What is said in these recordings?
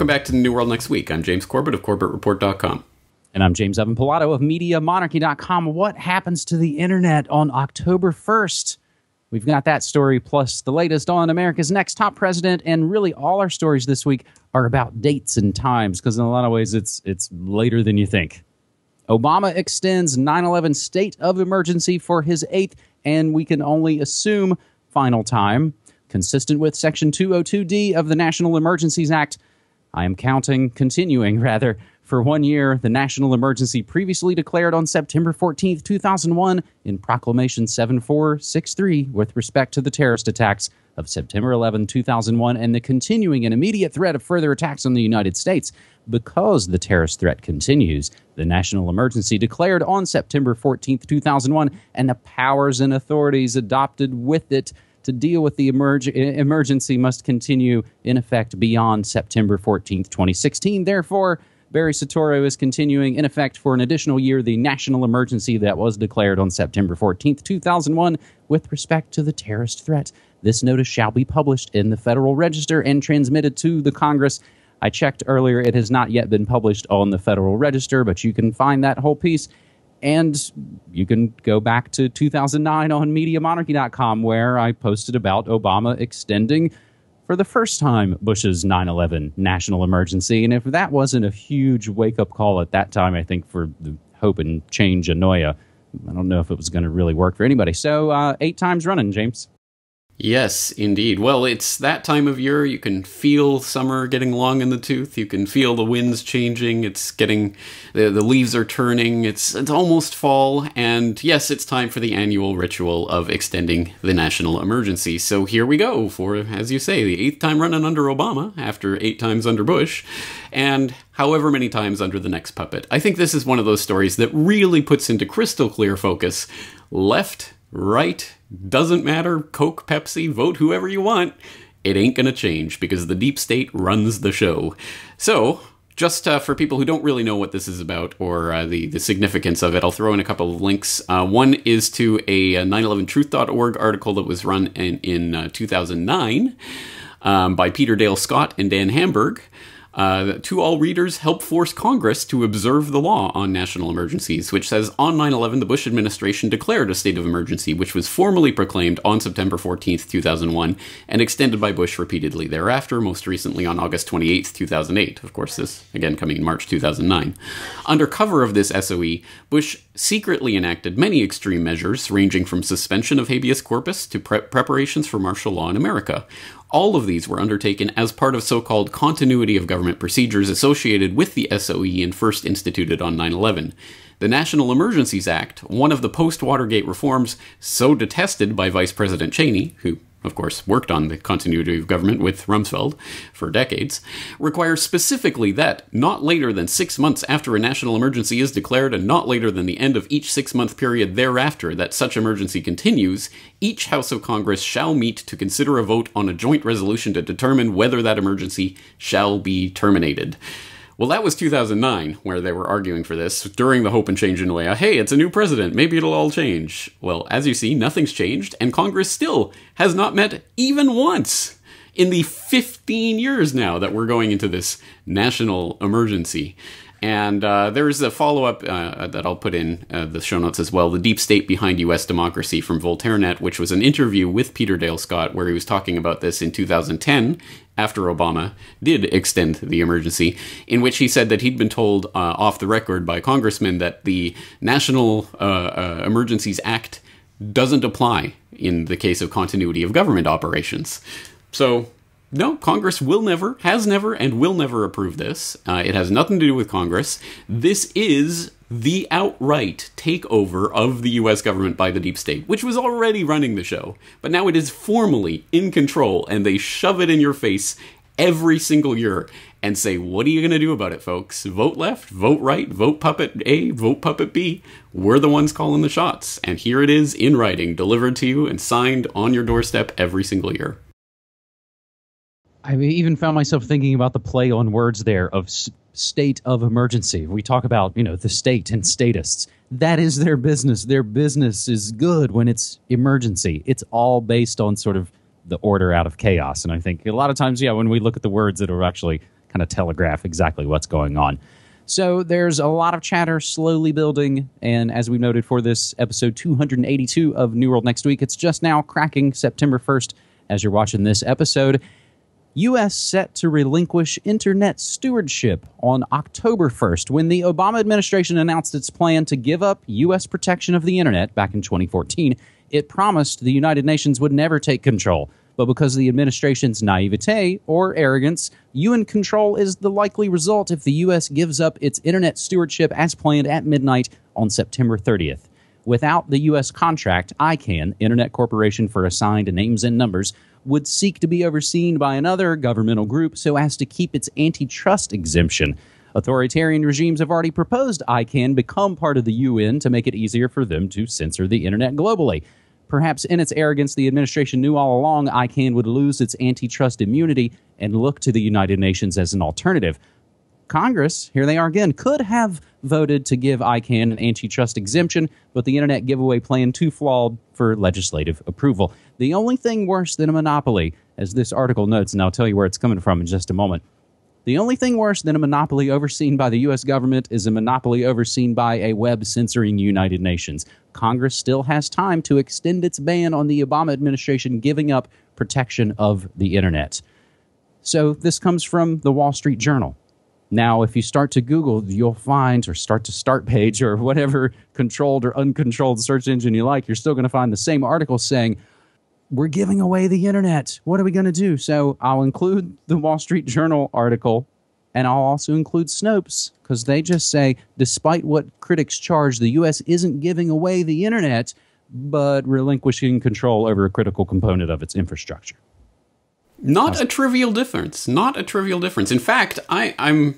welcome back to the New World Next Week. I'm James Corbett of CorbettReport.com. And I'm James Evan Pilato of MediaMonarchy.com. What happens to the internet on October 1st? We've got that story, plus the latest on America's next top president, and really all our stories this week are about dates and times, because in a lot of ways it's later than you think. Obama extends 9/11 state of emergency for his 8th, and we can only assume final time. Consistent with Section 202D of the National Emergencies Act, continuing, for 1 year, the national emergency previously declared on September 14th, 2001 in Proclamation 7463 with respect to the terrorist attacks of September 11, 2001 and the continuing and immediate threat of further attacks on the United States. Because the terrorist threat continues, the national emergency declared on September 14th, 2001 and the powers and authorities adopted with it to deal with the emergency must continue in effect beyond September 14th, 2016. Therefore, Barry Soetoro is continuing in effect for an additional year the national emergency that was declared on September 14th, 2001 with respect to the terrorist threat. This notice shall be published in the Federal Register and transmitted to the Congress. I checked earlier, it has not yet been published on the Federal Register, but you can find that whole piece. And you can go back to 2009 on MediaMonarchy.com, where I posted about Obama extending for the first time Bush's 9/11 national emergency. And if that wasn't a huge wake-up call at that time, I think, for the hope and change Anoia, I don't know if it was going to really work for anybody. So 8 times running, James. Yes, indeed. Well, it's that time of year. You can feel summer getting long in the tooth. You can feel the winds changing. It's getting, the leaves are turning. It's almost fall. And yes, it's time for the annual ritual of extending the national emergency. So here we go for, as you say, the 8th time running under Obama after 8 times under Bush, and however many times under the next puppet. I think this is one of those stories that really puts into crystal clear focus left, right, doesn't matter, Coke, Pepsi, vote whoever you want. It ain't gonna change because the deep state runs the show. So, just for people who don't really know what this is about or the significance of it, I'll throw in a couple of links. One is to a 911truth.org article that was run in 2009 by Peter Dale Scott and Dan Hamburg. To all readers, help force Congress to observe the law on national emergencies, which says, on 9/11, the Bush administration declared a state of emergency, which was formally proclaimed on September 14th, 2001, and extended by Bush repeatedly thereafter, most recently on August 28th, 2008. Of course, this, again, coming in March 2009. Under cover of this SOE, Bush secretly enacted many extreme measures, ranging from suspension of habeas corpus to preparations for martial law in America. All of these were undertaken as part of so-called continuity of government procedures associated with the SOE and first instituted on 9/11. The National Emergencies Act, one of the post-Watergate reforms so detested by Vice President Cheney, who, of course, worked on the continuity of government with Rumsfeld for decades, requires specifically that not later than 6 months after a national emergency is declared and not later than the end of each 6-month period thereafter that such emergency continues, each House of Congress shall meet to consider a vote on a joint resolution to determine whether that emergency shall be terminated. Well, that was 2009, where they were arguing for this, during the hope and change in Anoia. Hey, it's a new president, maybe it'll all change. Well, as you see, nothing's changed, and Congress still has not met even once in the 15 years now that we're going into this national emergency. And there's a follow-up that I'll put in the show notes as well, The Deep State Behind U.S. Democracy from VoltaireNet, which was an interview with Peter Dale Scott where he was talking about this in 2010, after Obama did extend the emergency, in which he said that he'd been told off the record by congressmen that the National Emergencies Act doesn't apply in the case of continuity of government operations. So, no, Congress will never, has never, and will never approve this. It has nothing to do with Congress. This is the outright takeover of the U.S. government by the deep state, which was already running the show. But now it is formally in control, and they shove it in your face every single year and say, what are you going to do about it, folks? Vote left, vote right, vote puppet A, vote puppet B. We're the ones calling the shots. And here it is in writing, delivered to you and signed on your doorstep every single year. I even found myself thinking about the play on words there of state of emergency. We talk about, the state and statists. That is their business. Their business is good when it's emergency. It's all based on sort of the order out of chaos. And I think a lot of times, when we look at the words, it'll actually kind of telegraph exactly what's going on. So there's a lot of chatter slowly building, and as we noted for this episode 282 of New World Next Week, it's just now cracking September 1st as you're watching this episode. U.S. set to relinquish internet stewardship on October 1st when the Obama administration announced its plan to give up U.S. protection of the internet back in 2014. It promised the United Nations would never take control. But because of the administration's naivete or arrogance, UN control is the likely result if the U.S. gives up its internet stewardship as planned at midnight on September 30th. Without the U.S. contract, ICANN, Internet Corporation for Assigned Names and Numbers, would seek to be overseen by another governmental group so as to keep its antitrust exemption. Authoritarian regimes have already proposed ICANN become part of the UN to make it easier for them to censor the internet globally. Perhaps in its arrogance, the administration knew all along ICANN would lose its antitrust immunity and look to the United Nations as an alternative. Congress, here they are again, could have voted to give ICANN an antitrust exemption, but the internet giveaway plan too flawed for legislative approval. The only thing worse than a monopoly, as this article notes, and I'll tell you where it's coming from in just a moment, the only thing worse than a monopoly overseen by the U.S. government is a monopoly overseen by a web-censoring United Nations. Congress still has time to extend its ban on the Obama administration giving up protection of the internet. So this comes from the Wall Street Journal. Now, if you start to Google, you'll find, or start to start page, or whatever controlled or uncontrolled search engine you like, you're still going to find the same article saying, we're giving away the internet. What are we going to do? So I'll include the Wall Street Journal article, and I'll also include Snopes, because they just say, despite what critics charge, the U.S. isn't giving away the internet, but relinquishing control over a critical component of its infrastructure. Not a trivial difference. Not a trivial difference. In fact, I'm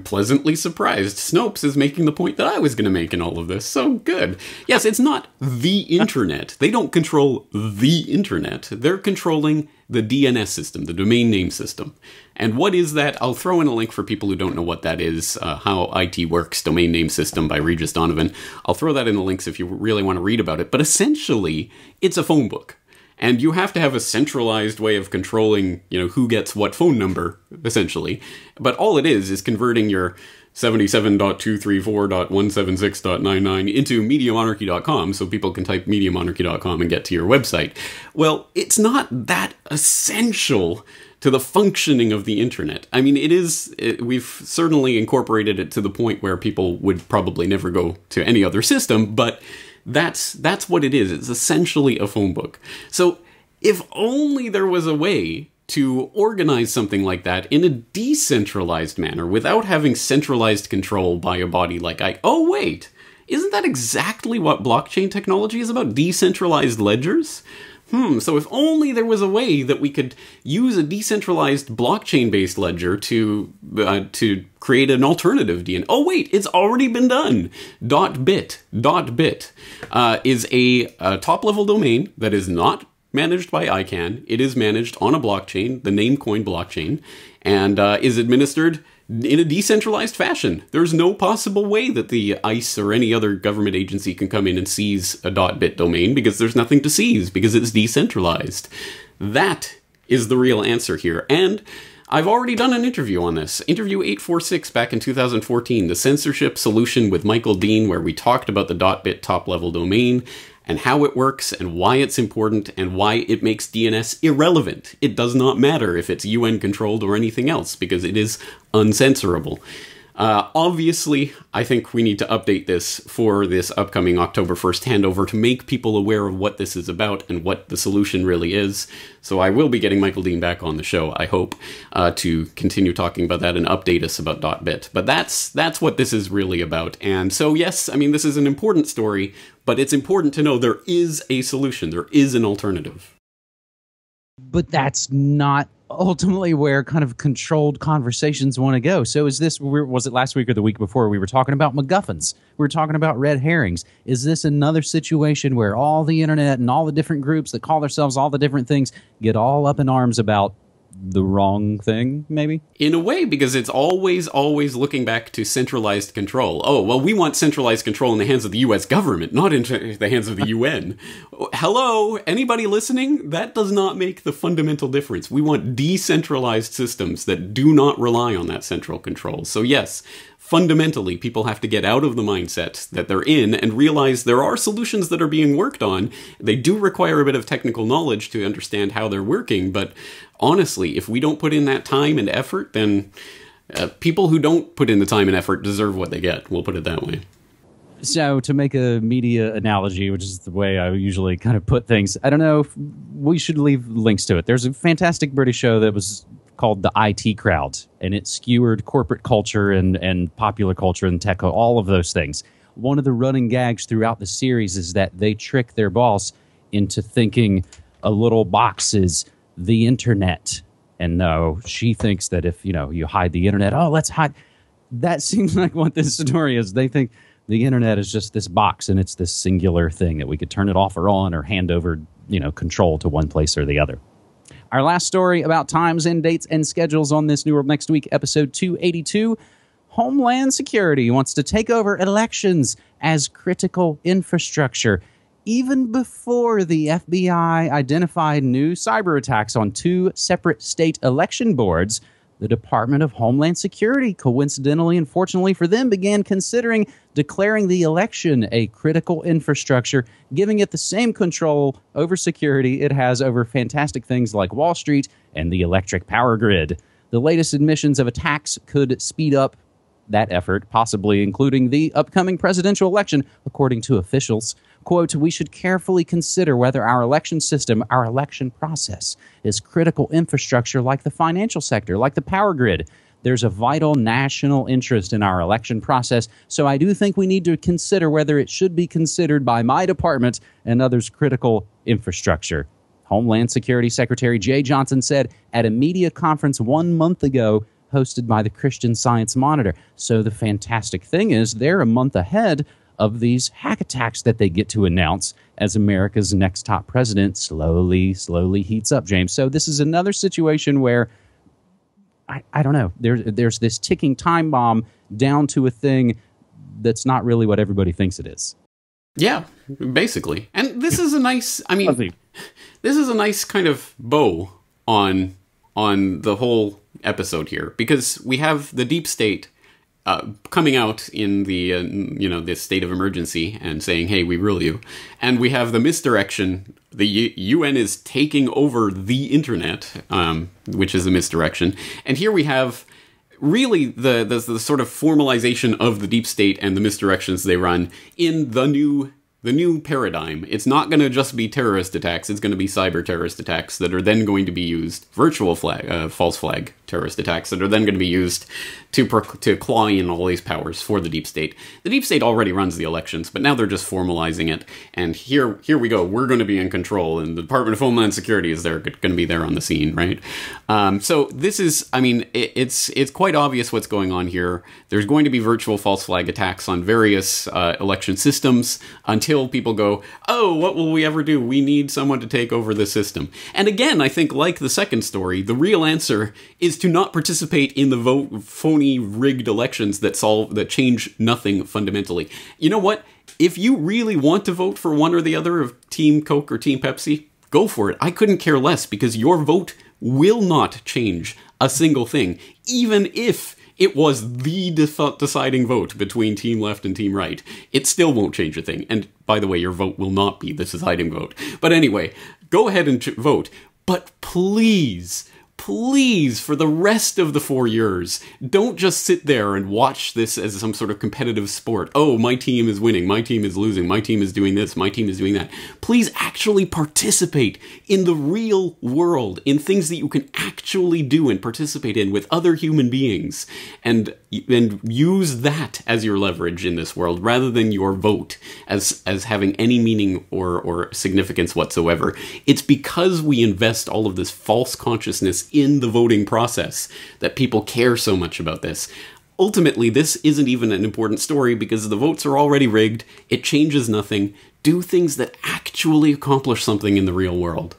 pleasantly surprised. Snopes is making the point that I was going to make in all of this. So good. Yes, it's not the internet. They don't control the internet. They're controlling the DNS system, the domain name system. And what is that? I'll throw in a link for people who don't know what that is, How IT Works, Domain Name System by Regis Donovan. I'll throw that in the links if you really want to read about it. But essentially, it's a phone book. And you have to have a centralized way of controlling, who gets what phone number, essentially. But all it is converting your 77.234.176.99 into MediaMonarchy.com so people can type MediaMonarchy.com and get to your website. Well, it's not that essential to the functioning of the internet. I mean, we've certainly incorporated it to the point where people would probably never go to any other system, but that's what it is. It's essentially a phone book. So if only there was a way to organize something like that in a decentralized manner without having centralized control by a body like oh wait, isn't that exactly what blockchain technology is about? Decentralized ledgers? So if only there was a way that we could use a decentralized blockchain-based ledger to create an alternative DNS. Oh wait, it's already been done. .bit is a top-level domain that is not managed by ICANN. It is managed on a blockchain, the Namecoin blockchain, and is administered in a decentralized fashion. There's no possible way that the ICE or any other government agency can come in and seize a .bit domain because there's nothing to seize because it's decentralized. That is the real answer here. And I've already done an interview on this. Interview 846 back in 2014, the censorship solution with Michael Dean, where we talked about the .bit top-level domain and how it works and why it's important and why it makes DNS irrelevant. It does not matter if it's UN-controlled or anything else because it is uncensorable. Obviously, I think we need to update this for this upcoming October 1st handover to make people aware of what this is about and what the solution really is. So I will be getting Michael Dean back on the show, I hope, to continue talking about that and update us about .bit. But that's what this is really about. And so, yes, I mean, this is an important story, but it's important to know there is a solution. There is an alternative. But that's not ultimately where kind of controlled conversations want to go. So was it last week or the week before we were talking about MacGuffins? We were talking about red herrings. Is this another situation where all the internet and all the different groups that call themselves all the different things get all up in arms about the wrong thing, maybe? In a way, because it's always looking back to centralized control. Oh, well, we want centralized control in the hands of the U.S. government, not in the hands of the UN. Hello, anybody listening? That does not make the fundamental difference. We want decentralized systems that do not rely on that central control. So yes, fundamentally, people have to get out of the mindset that they're in and realize there are solutions that are being worked on. They do require a bit of technical knowledge to understand how they're working, but honestly, if we don't put in that time and effort, then people who don't put in the time and effort deserve what they get. We'll put it that way. So to make a media analogy, which is the way I usually kind of put things, I don't know if we should leave links to it. There's a fantastic British show that was called The IT Crowd, and it skewered corporate culture and popular culture and tech, all of those things. One of the running gags throughout the series is that they trick their boss into thinking a little box is the internet. And no, she thinks that if, you hide the internet, let's hide. That seems like what this story is. They think the internet is just this box and it's this singular thing that we could turn it off or on or hand over, control to one place or the other. Our last story about times and dates and schedules on This New World Next Week, episode 282. Homeland Security wants to take over elections as critical infrastructure. Even before the FBI identified new cyber attacks on 2 separate state election boards, the Department of Homeland Security, coincidentally and fortunately for them, began considering declaring the election a critical infrastructure, giving it the same control over security it has over fantastic things like Wall Street and the electric power grid. The latest admissions of attacks could speed up that effort, possibly including the upcoming presidential election, according to officials. Quote, "We should carefully consider whether our election system, our election process, is critical infrastructure like the financial sector, like the power grid. There's a vital national interest in our election process, so I do think we need to consider whether it should be considered by my department and others critical infrastructure." Homeland Security Secretary Jay Johnson said at a media conference 1 month ago hosted by the Christian Science Monitor. So the fantastic thing is they're a month ahead of these hack attacks that they get to announce as America's next top president slowly heats up, James. So this is another situation where, I don't know, there's this ticking time bomb down to a thing that's not really what everybody thinks it is. Yeah, basically. And this is a nice, this is a nice kind of bow on the whole episode here, because we have the deep state coming out in the this state of emergency and saying, hey, we rule you. And we have the misdirection. The UN is taking over the internet, which is a misdirection. And here we have really the sort of formalization of the deep state and the misdirections they run in the new paradigm. It's not going to just be terrorist attacks. It's going to be cyber terrorist attacks that are then going to be used, virtual false flag terrorist attacks that are then going to be used to claw in all these powers for the deep state. The deep state already runs the elections, but now they're just formalizing it. And here we go. We're going to be in control, and the Department of Homeland Security is going to be there on the scene, right? So this is, it's quite obvious what's going on here. There's going to be virtual false flag attacks on various election systems until people go, oh, what will we ever do? We need someone to take over the system. And again, I think like the second story, the real answer is to not participate in the phony rigged elections that change nothing fundamentally. You know what? If you really want to vote for one or the other of Team Coke or Team Pepsi, go for it. I couldn't care less, because your vote will not change a single thing, even if it was the deciding vote between Team Left and Team Right. It still won't change a thing. And by the way, your vote will not be the deciding vote. But anyway, go ahead and vote. But please, for the rest of the 4 years, don't just sit there and watch this as some sort of competitive sport. Oh, my team is winning, my team is losing, my team is doing this, my team is doing that. Please actually participate in the real world, in things that you can actually do and participate in with other human beings, and use that as your leverage in this world, rather than your vote as having any meaning or significance whatsoever. It's because we invest all of this false consciousness in the voting process that people care so much about this. Ultimately, this isn't even an important story because the votes are already rigged. It changes nothing. Do things that actually accomplish something in the real world.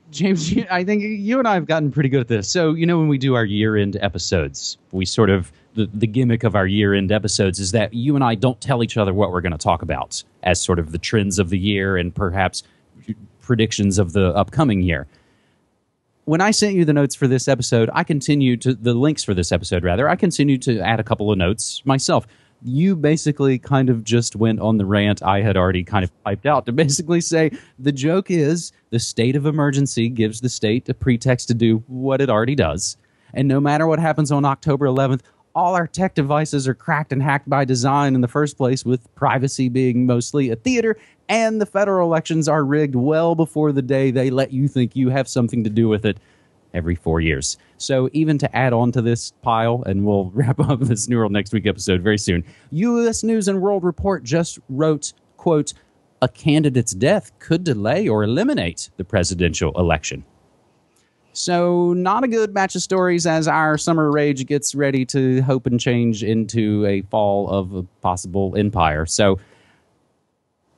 James, I think you and I have gotten pretty good at this. So, when we do our year-end episodes, we sort of, the gimmick of our year-end episodes is that you and I don't tell each other what we're going to talk about as sort of the trends of the year and perhaps predictions of the upcoming year. When I sent you the notes for this episode, the links for this episode, rather, I continued to add a couple of notes myself. You basically kind of just went on the rant I had already kind of piped out to basically say the joke is the state of emergency gives the state a pretext to do what it already does. And no matter what happens on October 11th, all our tech devices are cracked and hacked by design in the first place, with privacy being mostly a theater, and the federal elections are rigged well before the day they let you think you have something to do with it every 4 years. So even to add on to this pile, and we'll wrap up this New World Next Week episode very soon, U.S. News and World Report just wrote, quote, "A candidate's death could delay or eliminate the presidential election." So not a good batch of stories as our summer rage gets ready to hope and change into a fall of a possible empire. So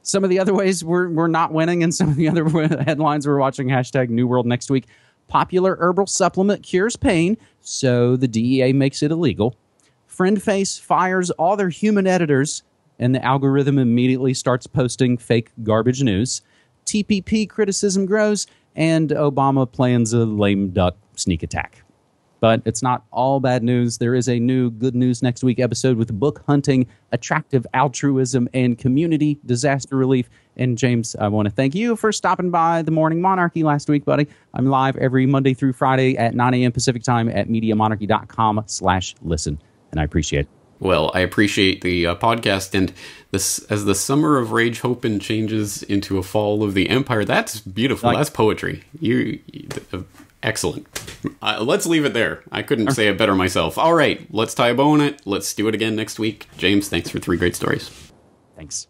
some of the other ways we're not winning, and some of the other headlines we're watching, hashtag New World Next Week. Popular herbal supplement cures pain, so the DEA makes it illegal. FriendFace fires all their human editors, and the algorithm immediately starts posting fake garbage news. TPP criticism grows, and Obama plans a lame duck sneak attack. But it's not all bad news. There is a new Good News Next Week episode with book hunting, attractive altruism, and community disaster relief. And James, I want to thank you for stopping by the Morning Monarchy last week, buddy. I'm live every Monday through Friday at 9 a.m. Pacific time at MediaMonarchy.com/listen. And I appreciate it. Well, I appreciate the podcast, and this, as the summer of rage, hope, and changes into a fall of the empire. That's beautiful. That's poetry. Excellent. Let's leave it there. I couldn't say it better myself. All right, let's tie a bow on it. Let's do it again next week. James, thanks for 3 great stories. Thanks.